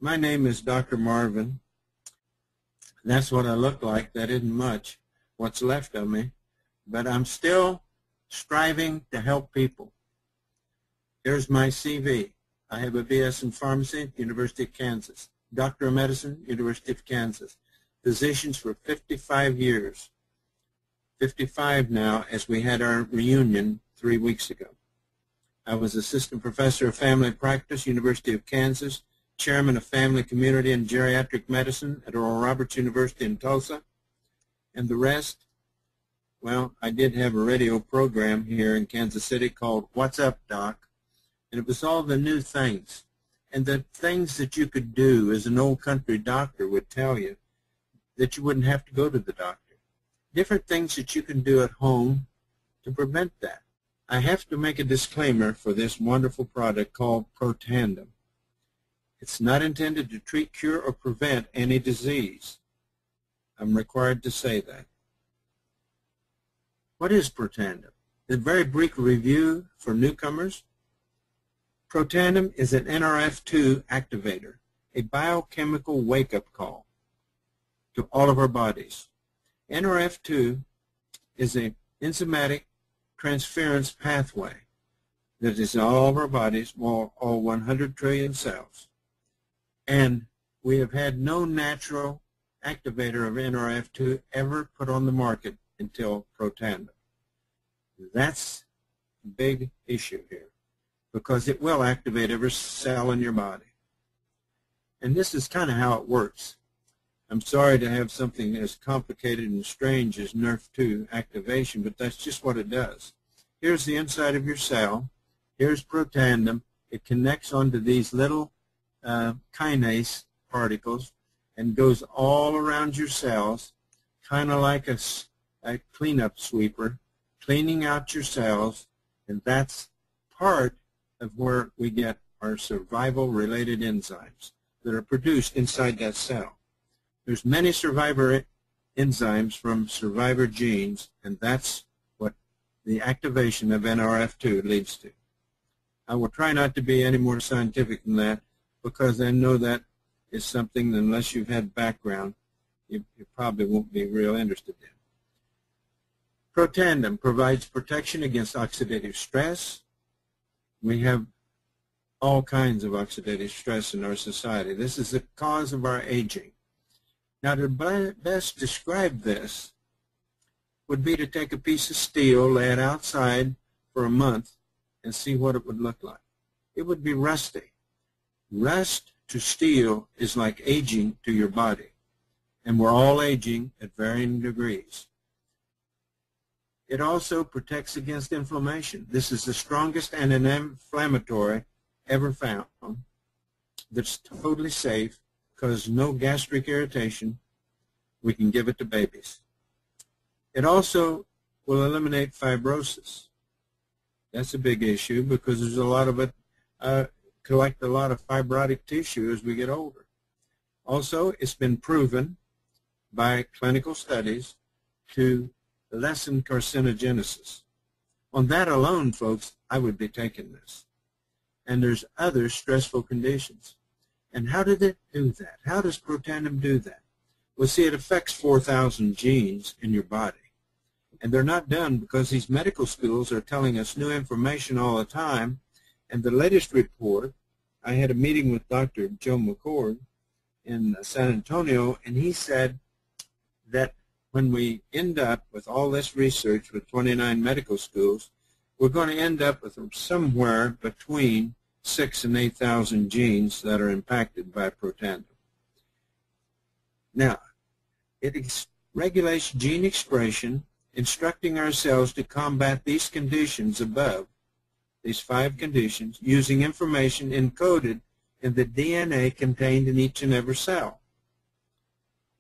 My name is Dr. Marvin. That's what I look like. That isn't much, what's left of me, but I'm still striving to help people. Here's my CV. I have a BS in Pharmacy, University of Kansas. Doctor of Medicine, University of Kansas. Physicians for 55 years. 55 now, as we had our reunion 3 weeks ago. I was Assistant Professor of Family Practice, University of Kansas, Chairman of Family, Community, and Geriatric Medicine at Oral Roberts University in Tulsa. And the rest, well, I did have a radio program here in Kansas City called What's Up, Doc? And it was all the new things. And the things that you could do as an old country doctor would tell you that you wouldn't have to go to the doctor. Different things that you can do at home to prevent that. I have to make a disclaimer for this wonderful product called Protandim. It's not intended to treat, cure, or prevent any disease. I'm required to say that. What is Protandim? A very brief review for newcomers. Protandim is an NRF2 activator, a biochemical wake-up call to all of our bodies. NRF2 is an enzymatic transference pathway that is in all of our bodies, all 100 trillion cells. And we have had no natural activator of NRF2 ever put on the market until Protandim. That's a big issue here, because it will activate every cell in your body. And this is kind of how it works. I'm sorry to have something as complicated and strange as NRF2 activation, but that's just what it does. Here's the inside of your cell. Here's Protandim. It connects onto these little kinase particles and goes all around your cells, kind of like a cleanup sweeper, cleaning out your cells, and that's part of where we get our survival-related enzymes that are produced inside that cell. There's many survivor enzymes from survivor genes, and that's what the activation of NRF2 leads to. I will try not to be any more scientific than that, because I know that is something that, unless you've had background, you probably won't be real interested in. Protandim provides protection against oxidative stress. We have all kinds of oxidative stress in our society. This is the cause of our aging. Now, to best describe this would be to take a piece of steel, lay it outside for a month, and see what it would look like. It would be rusty. Rust to steel is like aging to your body, and we're all aging at varying degrees. It also protects against inflammation. This is the strongest anti-inflammatory ever found that's totally safe, causes no gastric irritation. We can give it to babies. It also will eliminate fibrosis. That's a big issue because there's a lot of it, collect a lot of fibrotic tissue as we get older. Also, it's been proven by clinical studies to lessen carcinogenesis. On that alone, folks, I would be taking this. And there's other stressful conditions. And how did it do that? How does Protandim do that? Well, see, it affects 4,000 genes in your body. And they're not done because these medical schools are telling us new information all the time. And the latest report, I had a meeting with Dr. Joe McCord in San Antonio, and he said that when we end up with all this research with 29 medical schools, we're going to end up with somewhere between 6,000 and 8,000 genes that are impacted by Protandim. Now, it regulates gene expression, instructing our cells to combat these conditions above, these 5 conditions, using information encoded in the DNA contained in each and every cell.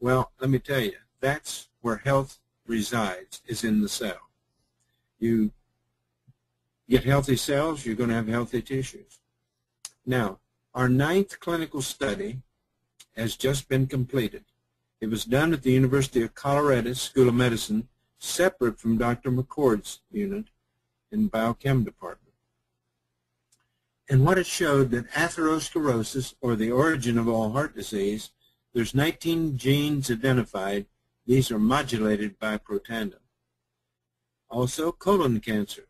Well, let me tell you, that's where health resides, is in the cell. You get healthy cells, you're going to have healthy tissues. Now, our 9th clinical study has just been completed. It was done at the University of Colorado School of Medicine, separate from Dr. McCord's unit in the biochem department. And what it showed that atherosclerosis, or the origin of all heart disease, there's 19 genes identified. These are modulated by Protandim. Also, colon cancer,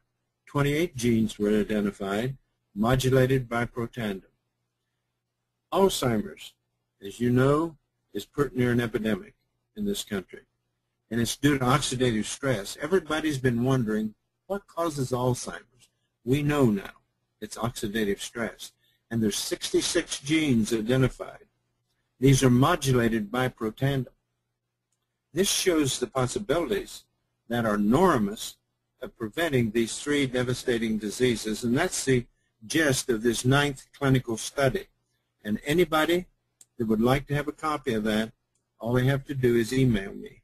28 genes were identified, modulated by Protandim. Alzheimer's, as you know, is pretty near an epidemic in this country, and it's due to oxidative stress. Everybody's been wondering, what causes Alzheimer's? We know now. It's oxidative stress, and there's 66 genes identified. These are modulated by Protandim. This shows the possibilities that are enormous of preventing these three devastating diseases, and that's the gist of this 9th clinical study. And anybody that would like to have a copy of that, all they have to do is email me.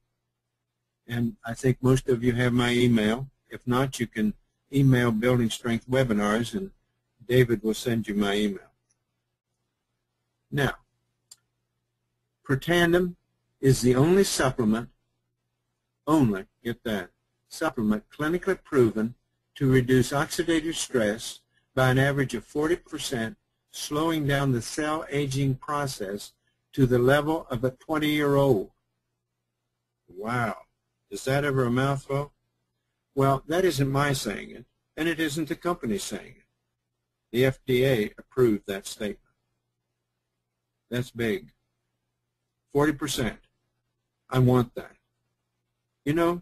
And I think most of you have my email. If not, you can email Building Strength Webinars, and David will send you my email. Now, Protandim is the only supplement, get that, supplement clinically proven to reduce oxidative stress by an average of 40%, slowing down the cell aging process to the level of a 20-year-old. Wow. Is that ever a mouthful? Well, that isn't my saying it, and it isn't the company saying it. The FDA approved that statement. That's big. 40%. I want that. You know,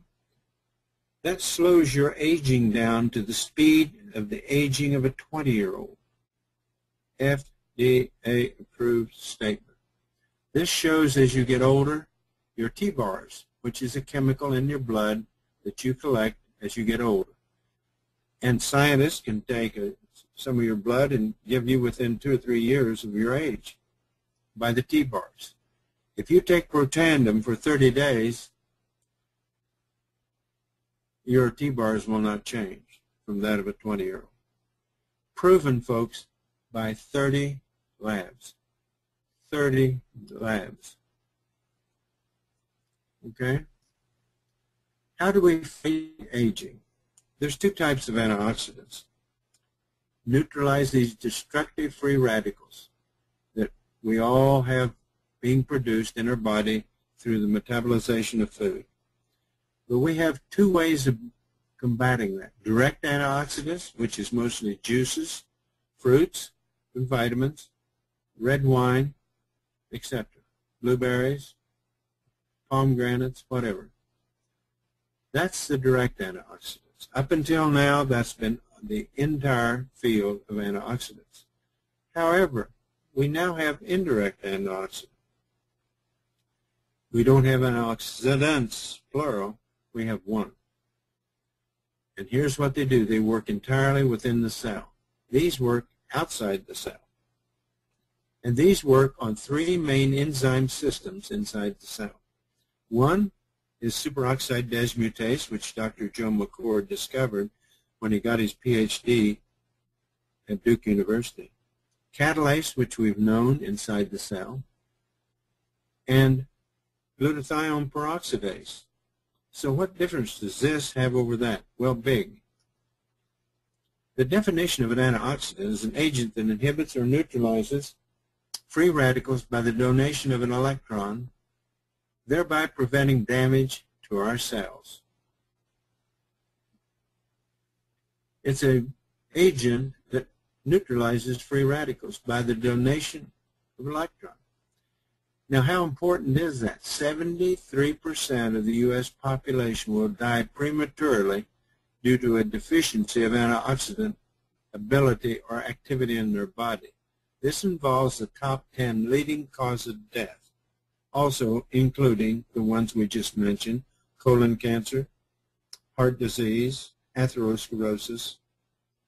that slows your aging down to the speed of the aging of a 20-year-old. FDA approved statement. This shows as you get older, your T-bars, which is a chemical in your blood that you collect as you get older. And scientists can take some of your blood and give you within 2 or 3 years of your age by the T-bars. If you take Protandim for 30 days, your T-bars will not change from that of a 20-year-old. Proven, folks, by 30 labs. 30 labs. Okay? How do we fight aging? There's 2 types of antioxidants. Neutralize these destructive free radicals that we all have being produced in our body through the metabolization of food. But we have 2 ways of combating that. Direct antioxidants, which is mostly juices, fruits, and vitamins, red wine, etc. Blueberries, pomegranates, whatever. That's the direct antioxidants. Up until now, that's been the entire field of antioxidants. However, we now have indirect antioxidants. We don't have antioxidants, plural. We have one. And here's what they do. They work entirely within the cell. These work outside the cell. And these work on 3 main enzyme systems inside the cell. One is superoxide dismutase, which Dr. Joe McCord discovered when he got his PhD at Duke University. Catalase, which we've known inside the cell, and glutathione peroxidase. So what difference does this have over that? Well, big. The definition of an antioxidant is an agent that inhibits or neutralizes free radicals by the donation of an electron, thereby preventing damage to our cells. It's an agent that neutralizes free radicals by the donation of electrons. Now, how important is that? 73% of the U.S. population will die prematurely due to a deficiency of antioxidant ability or activity in their body. This involves the top 10 leading causes of death, also including the ones we just mentioned: colon cancer, heart disease, atherosclerosis,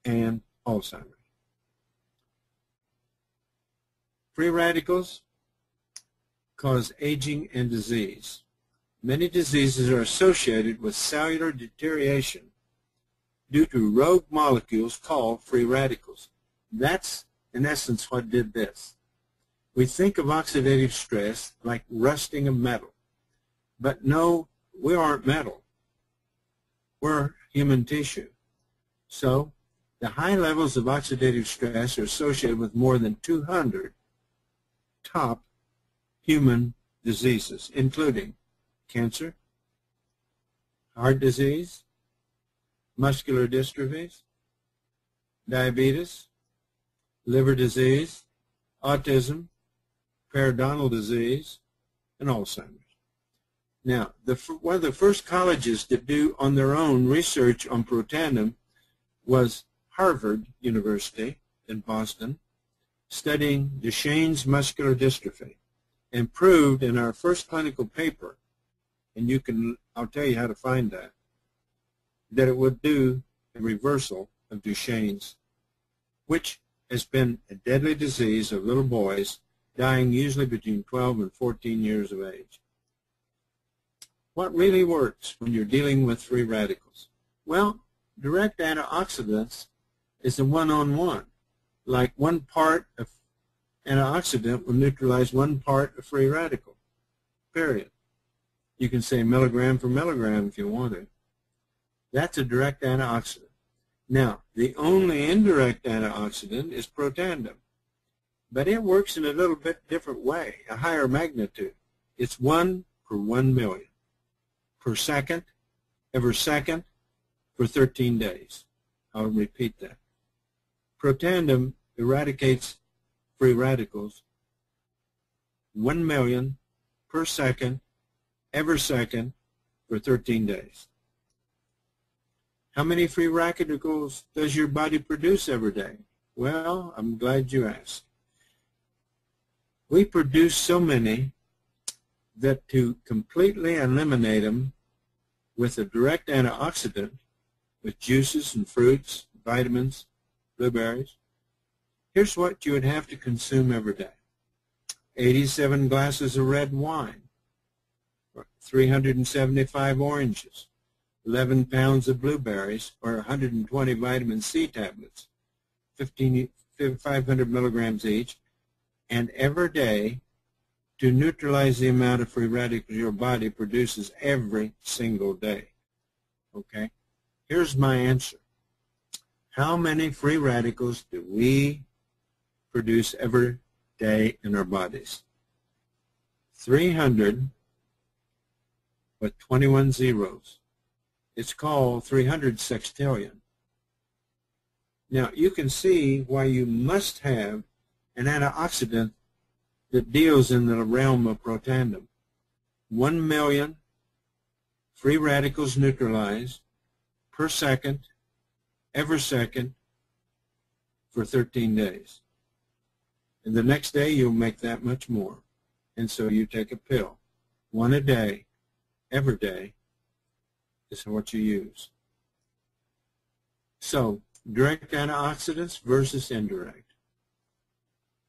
and Alzheimer's. Free radicals cause aging and disease. Many diseases are associated with cellular deterioration due to rogue molecules called free radicals. That's, in essence, what did this. We think of oxidative stress like rusting of metal. But no, we aren't metal. We're human tissue. So The high levels of oxidative stress are associated with more than 200 top human diseases, including cancer, heart disease, muscular dystrophies, diabetes, liver disease, autism, periodontal disease, and Alzheimer's. Now, one of the first colleges to do on their own research on Protandim was Harvard University in Boston, studying Duchenne's muscular dystrophy, and proved in our first clinical paper, and I'll tell you how to find that it would do a reversal of Duchenne's, which has been a deadly disease of little boys dying usually between 12 and 14 years of age. What really works when you're dealing with free radicals? Well, direct antioxidants is a one-on-one. Like one part of antioxidant will neutralize one part of free radical, period. You can say milligram for milligram if you want to. That's a direct antioxidant. Now, the only indirect antioxidant is Protandim, but it works in a little bit different way, a higher magnitude. It's 1 per 1 million, per second, every second, for 13 days. I'll repeat that. Protandim eradicates free radicals 1 million per second, every second, for 13 days. How many free radicals does your body produce every day? Well, I'm glad you asked. We produce so many that to completely eliminate them with a direct antioxidant, with juices and fruits, vitamins, blueberries, here's what you would have to consume every day. 87 glasses of red wine, 375 oranges, 11 pounds of blueberries, or 120 vitamin C tablets, 500 milligrams each, and every day to neutralize the amount of free radicals your body produces every single day. Okay? Here's my answer. How many free radicals do we produce every day in our bodies? 300 with 21 zeros. It's called 300 sextillion. Now, you can see why you must have an antioxidant that deals in the realm of Protandim. 1 million free radicals neutralized per second, every second, for 13 days. And the next day, you'll make that much more. And so you take a pill. 1 a day, every day, is what you use. So, direct antioxidants versus indirect.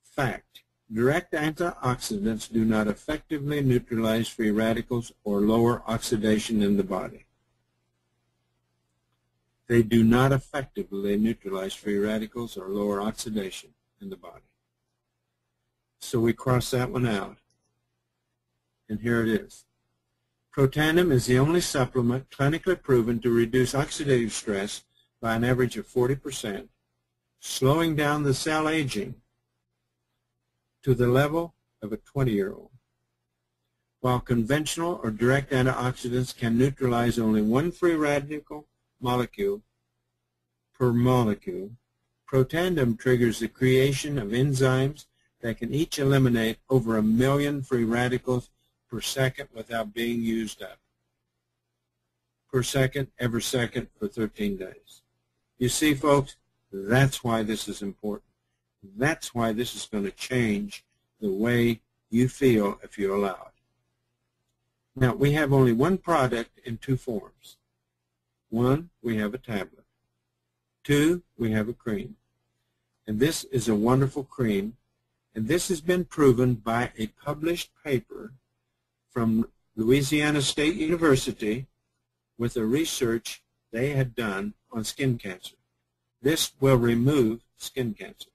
Fact. Direct antioxidants do not effectively neutralize free radicals or lower oxidation in the body. They do not effectively neutralize free radicals or lower oxidation in the body. So we cross that one out. And here it is. Protandim is the only supplement clinically proven to reduce oxidative stress by an average of 40%, slowing down the cell aging to the level of a 20-year-old. While conventional or direct antioxidants can neutralize only one free radical molecule per molecule, Protandim triggers the creation of enzymes that can each eliminate over 1 million free radicals per second without being used up. Per second, every second, for 13 days. You see, folks, that's why this is important. That's why this is going to change the way you feel if you allow it. Now, we have only one product in 2 forms. 1, we have a tablet. 2, we have a cream. And this is a wonderful cream, and this has been proven by a published paper from Louisiana State University with the research they had done on skin cancer. This will remove skin cancer.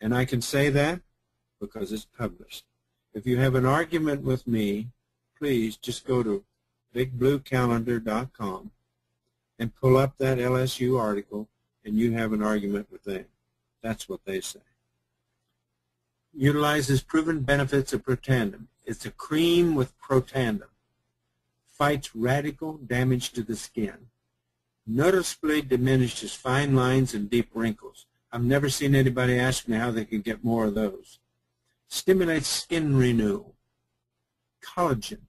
And I can say that because it's published. If you have an argument with me, please just go to bigbluecalendar.com and pull up that LSU article and you have an argument with them. That's what they say. Utilizes proven benefits of Protandim. It's a cream with Protandim. Fights radical damage to the skin. Noticeably diminishes fine lines and deep wrinkles. I've never seen anybody ask me how they could get more of those. Stimulates skin renewal, collagen,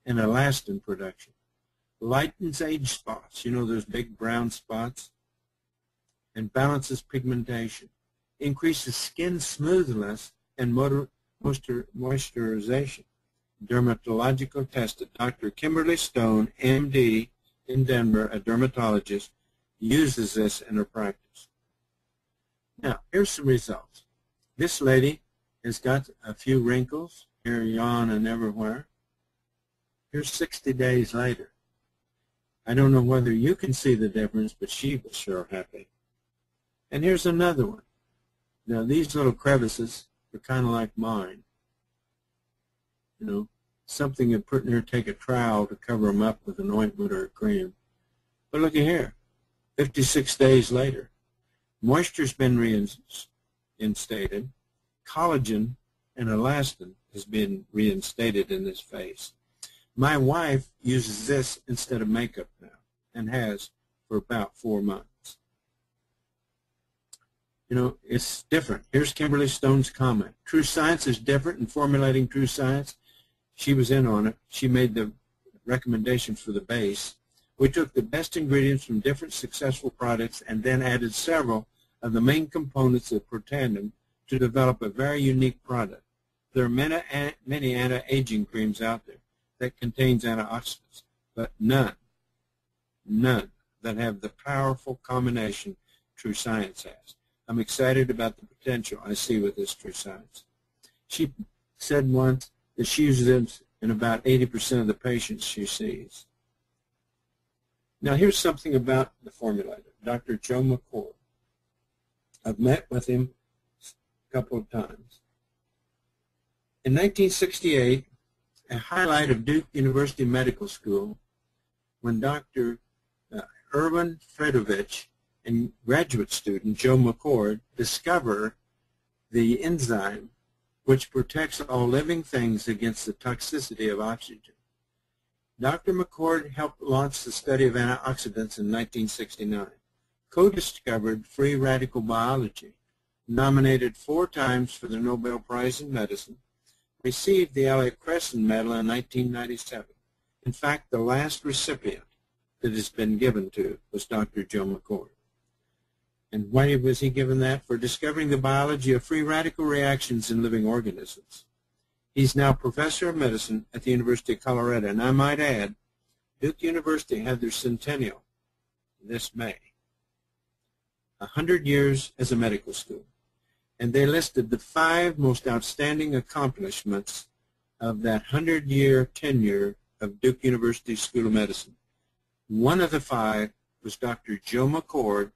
and elastin production. Lightens age spots, you know those big brown spots, and balances pigmentation. Increases skin smoothness and moisturization. Dermatological tested. Dr. Kimberly Stone, MD, in Denver, a dermatologist, uses this in her practice. Now, here's some results. This lady has got a few wrinkles, here, yawn, and everywhere. Here's 60 days later. I don't know whether you can see the difference, but she was sure happy. And here's another one. Now, these little crevices are kind of like mine. You know, something you'd put in there, take a trowel to cover them up with an ointment or a cream. But look at here, 56 days later. Moisture's been reinstated. Collagen and elastin has been reinstated in this face. My wife uses this instead of makeup now and has for about 4 months. You know, it's different. Here's Kimberly Stone's comment. True Science is different in formulating True Science. She was in on it. She made the recommendations for the base. We took the best ingredients from different successful products and then added several of the main components of Protandim to develop a very unique product. There are many anti-aging creams out there that contains antioxidants, but none that have the powerful combination True Science has. I'm excited about the potential I see with this True Science. She said once that she uses it in about 80% of the patients she sees. Now here's something about the formulator, Dr. Joe McCord. I've met with him a couple of times. In 1968, a highlight of Duke University Medical School, when Dr. Erwin Fredovich and graduate student Joe McCord discover the enzyme which protects all living things against the toxicity of oxygen. Dr. McCord helped launch the study of antioxidants in 1969, co-discovered free radical biology, nominated 4 times for the Nobel Prize in Medicine, received the Elliott Crescent Medal in 1997. In fact, the last recipient that has been given to was Dr. Joe McCord. And why was he given that? For discovering the biology of free radical reactions in living organisms. He's now professor of medicine at the University of Colorado. And I might add, Duke University had their centennial this May. 100 years as a medical school. And they listed the 5 most outstanding accomplishments of that 100-year tenure of Duke University School of Medicine. One of the 5 was Dr. Joe McCord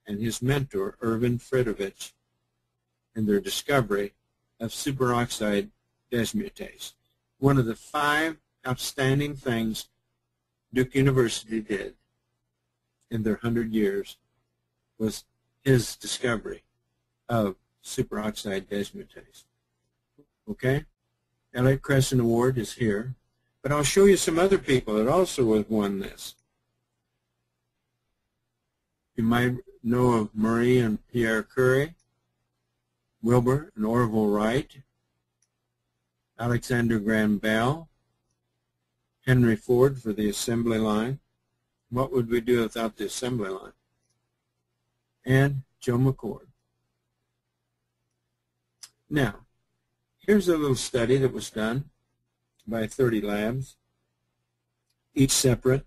and his mentor, Erwin Fredovich, and their discovery of superoxide dismutase. One of the 5 outstanding things Duke University did in their 100 years was his discovery of superoxide dismutase. Okay? Elliott Crescent Award is here, but I'll show you some other people that also have won this. You might know of Marie and Pierre Curie, Wilbur and Orville Wright, Alexander Graham Bell, Henry Ford for the assembly line. What would we do without the assembly line? And Joe McCord. Now, here's a little study that was done by 30 labs, each separate,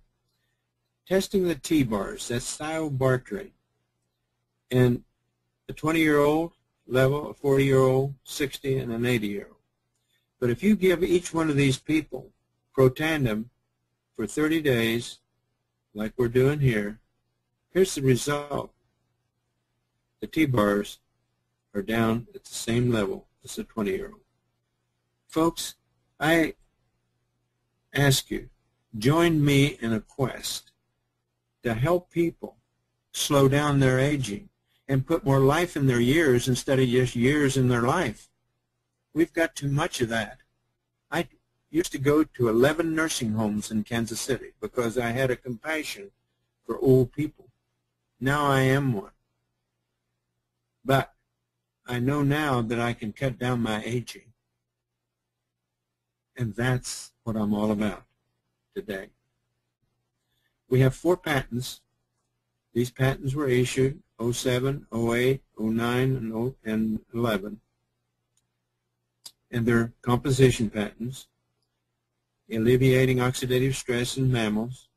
testing the T-bars, that's thiobarbiturate, and a 20-year-old level, a 40-year-old, 60, and an 80-year-old. But if you give each one of these people Protandim for 30 days, like we're doing here, here's the result. The T-bars are down at the same level as a 20-year-old. Folks, I ask you, join me in a quest to help people slow down their aging and put more life in their years instead of just years in their life. We've got too much of that. I used to go to 11 nursing homes in Kansas City because I had a compassion for old people. Now I am one. But I know now that I can cut down my aging. And that's what I'm all about today. We have 4 patents. These patents were issued 07, 08, 09, and 11. And they're composition patents. Alleviating oxidative stress in mammals.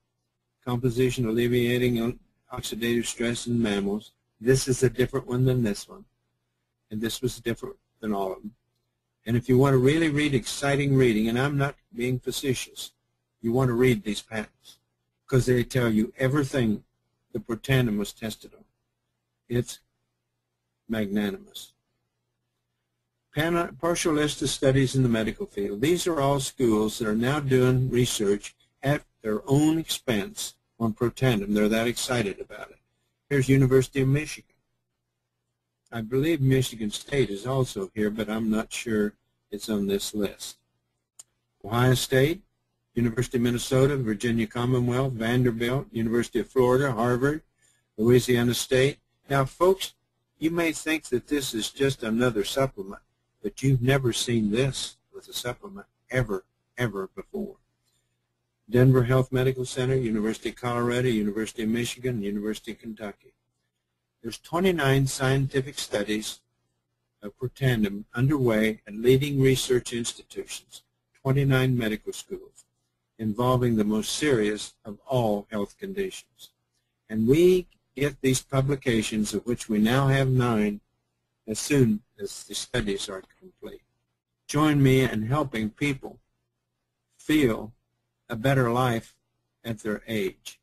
Composition alleviating oxidative stress in mammals. This is a different one than this one. And this was different than all of them. And if you want to really read exciting reading, and I'm not being facetious, you want to read these patents because they tell you everything the Protandim was tested on. It's magnanimous. Partial list of studies in the medical field. These are all schools that are now doing research at their own expense on Protandim. They're that excited about it. Here's University of Michigan. I believe Michigan State is also here, but I'm not sure it's on this list. Ohio State, University of Minnesota, Virginia Commonwealth, Vanderbilt, University of Florida, Harvard, Louisiana State. Now, folks, you may think that this is just another supplement, but you've never seen this with a supplement ever before. Denver Health Medical Center, University of Colorado, University of Michigan, University of Kentucky. There's 29 scientific studies of Protandim underway at leading research institutions, 29 medical schools, involving the most serious of all health conditions. And we get these publications, of which we now have 9, as soon as the studies are complete. Join me in helping people feel a better life at their age.